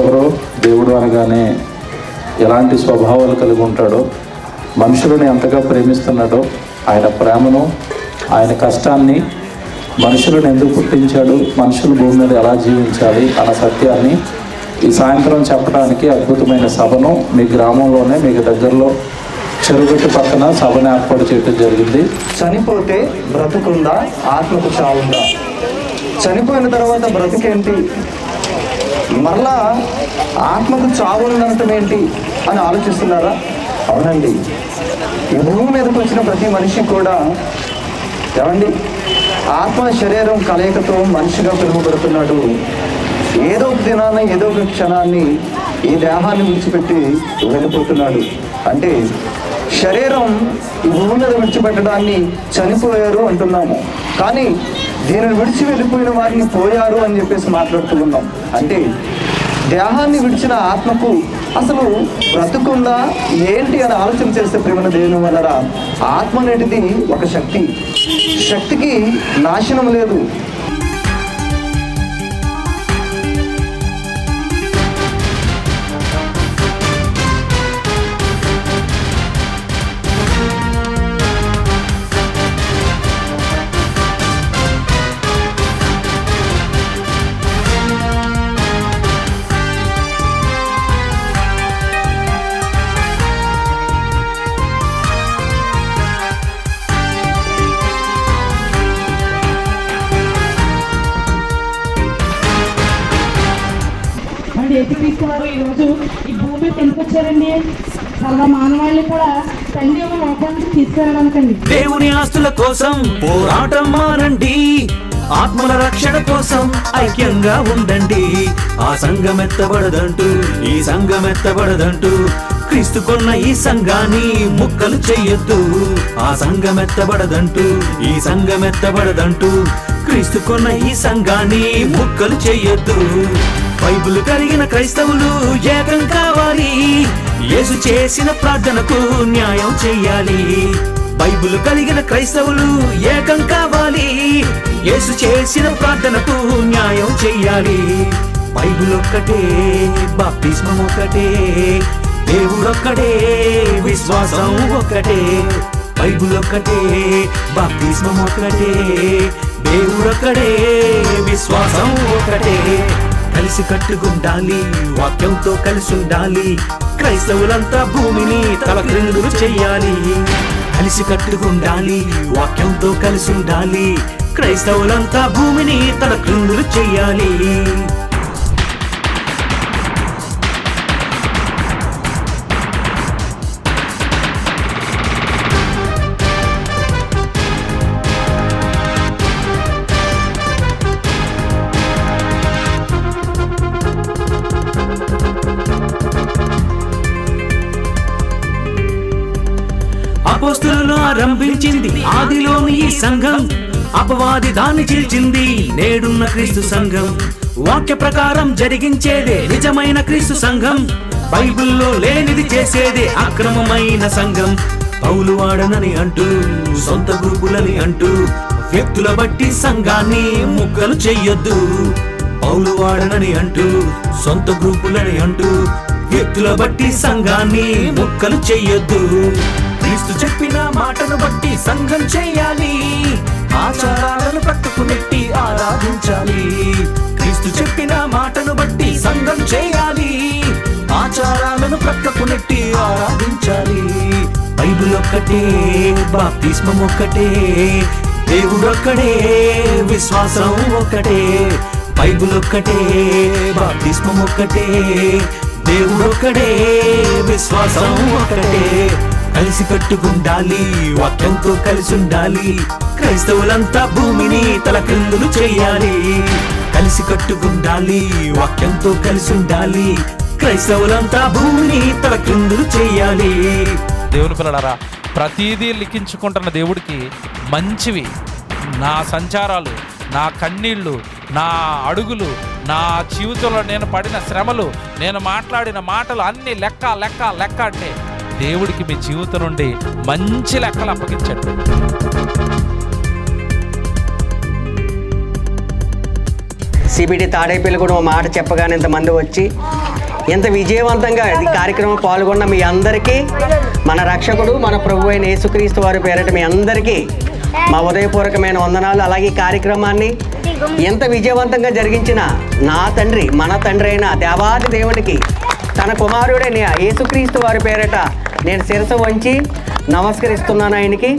ఎవరో దేవుడు అనగానే ఎలాంటి స్వభావాలు కలిగి ఉంటాడో, మనుషులను ఎంతగా ప్రేమిస్తున్నాడో, ఆయన ప్రేమను, ఆయన కష్టాన్ని, మనుషులను ఎందుకు పుట్టించాడు, మనుషులు భూమి మీద ఎలా జీవించాలి అన్న సత్యాన్ని ఈ సాయంత్రం చెప్పడానికి అద్భుతమైన సభను మీ గ్రామంలోనే మీకు దగ్గరలో చెరుగట్టు పక్కన సభను ఏర్పాటు చేయడం జరిగింది. చనిపోతే బ్రతుకుందా, ఆత్మకు చావుందా? చనిపోయిన తర్వాత బ్రతుకేంటి, మరలా ఆత్మకు చావుందనటం ఏంటి అని ఆలోచిస్తున్నారా? అవునండి, ఈ భూమి మీదకి వచ్చిన ప్రతి మనిషి కూడా ఏమండి ఆత్మ శరీరం కలయికతో మనిషిగా పిలువబడుతున్నాడు. ఏదో ఒక దినాన ఏదో ఒక క్షణాన్ని ఈ దేహాన్ని విడిచిపెట్టి వెళ్ళిపోతున్నాడు. అంటే శరీరం ఈ భూమి మీద విడిచిపెట్టడాన్ని చనిపోయారు అంటున్నాము, కానీ దీనిని విడిచి వెళ్ళిపోయిన వారిని పోయారు అని చెప్పేసి మాట్లాడుతూ ఉన్నాం. అంటే దేహాన్ని విడిచిన ఆత్మకు అసలు బ్రతుకుందా ఏంటి అని ఆలోచన చేస్తే ప్రేమ దేవుని వలన ఆత్మ అనేటిది ఒక శక్తి, శక్తికి నాశనం లేదు. యేసుక్రీస్తు వారు ఈరోజు ఈ భూమి తెంపుకొచ్చారండి. సర్వ మానవాళిని కూడా తండ్రి ఒక లోకానికి తీసుకెళ్ళడానికండి. దేవుని ఆస్తుల కోసం పోరాటం మానండి, ఆత్మల రక్షణ కోసం ఐక్యంగా ఉండండి. ఆ సంఘం ఎత్తబడదంటూ, ఈ సంఘం ఎత్తబడదంటూ, క్రీస్తు కొన్న ఈ సంఘాన్ని ముక్కలు చెయ్యొద్దు. ఆ సంఘం ఎత్తబడదంటూ, ఈ సంఘం ఎత్తబడదంటూ, క్రీస్తు కొన్న ఈ సంఘాన్ని ముక్కలు చెయ్యొద్దు. బైబిల్ కలిగిన క్రైస్తవులు ఏకం కావాలి, యేసు చేసిన ప్రార్థనకు న్యాయం చెయ్యాలి. బైబిల్ కలిగిన క్రైస్తవులు ఏకం కావాలి, యేసు చేసిన ప్రార్థనకు న్యాయం చెయ్యాలి. బైబిల్ ఒక్కటే, బాప్తిస్మం ఒక్కటే, దేవుడొక్కడే, విశ్వాసం ఒక్కటే. బైబిల్ ఒక్కటే, బాప్తిస్మం ఒక్కటే, దేవుడొక్కడే, విశ్వాసం ఒక్కటే. కలిసి కట్టుకుండాలి, వాక్యంతో కలిసి ఉండాలి. క్రైస్తవులంతా భూమిని తల క్రిందులు చెయ్యాలి. కలిసి కట్టుకుండాలి, వాక్యంతో కలిసి ఉండాలి. క్రైస్తవులంతా భూమిని తల క్రిందులు చెయ్యాలి. అపోస్తలులు ఆరంభించింది ఆదిలోని ఈ సంఘం, అపవాది దాన్ని చీల్చింది నేడున్న క్రీస్తు సంఘం. వాక్య ప్రకారం జరిగించేదే నిజమైన క్రీస్తు సంఘం, బైబిల్లో లేనిది చేసేదే అక్రమమైన సంఘం. పౌలు వాడనని అంటూ, సొంత గ్రూపులని అంటూ, వ్యక్తుల బట్టి సంఘాన్ని ముక్కలు చెయ్యొద్దు. పౌలు వాడనని అంటూ, సొంత గ్రూపులని అంటూ, వ్యక్తుల బట్టి సంఘాన్ని ముక్కలు చెయ్యొద్దు. క్రీస్తు చెప్పిన మాటను బట్టి సంఘం చేయాలి, ఆచారాలను పట్టుకు నెట్టి ఆరాధించాలి. క్రీస్తు చెప్పిన మాటను బట్టి సంఘం చేయాలి, ఆచారాలను పట్టుకు నెట్టి ఆరాధించాలి. బైబిల్ ఒక్కటే, బాప్తిస్మం ఒక్కటే, దేవుడొక్కడే, విశ్వాసం ఒక్కటే. బైబిల్ ఒక్కటే, బాప్తిస్మం ఒక్కటే, దేవుడొక్కడే, విశ్వాసం ఒక్కటే. కలిసి కట్టుకుండాలి, వాక్యంతో కలిసి ఉండాలి. క్రైస్తవులంతా భూమిని తల క్రిందులు చెయ్యాలి. కలిసి కట్టుకుండాలి, వాక్యంతో కలిసి ఉండాలి. క్రైస్తవులంతా భూమిని తల క్రిందులు చెయ్యాలి. దేవుని పిల్లలారా, ప్రతిదీ లిఖించుకుంటున్న దేవుడికి మంచివి నా సంచారాలు, నా కన్నీళ్ళు, నా అడుగులు, నా జీవితంలో నేను పడిన శ్రమలు, నేను మాట్లాడిన మాటలు అన్నీ లెక్క లెక్క లెక్క అంటే దేవుడికి మీ జీవితం నుండి మంచి లెక్కలు అప్పగించండి. సిబిటి తాడేపల్లి కూడా మాట చెప్పగానే ఇంతమంది వచ్చి ఇంత విజయవంతంగా ఈ కార్యక్రమం పాల్గొన్న మీ అందరికీ మన రక్షకుడు మన ప్రభు అయిన యేసుక్రీస్తు వారి పేరిట మీ అందరికీ మా ఉదయపూర్వకమైన వందనాలు. అలాగే ఈ కార్యక్రమాన్ని ఎంత విజయవంతంగా జరిగించిన నా తండ్రి, మన తండ్రి అయిన దేవాది దేవునికి, తన కుమారుడైన యేసుక్రీస్తు వారి పేరిట నేను శిరస్సు వంచి నమస్కరిస్తున్నాను ఆయనకి.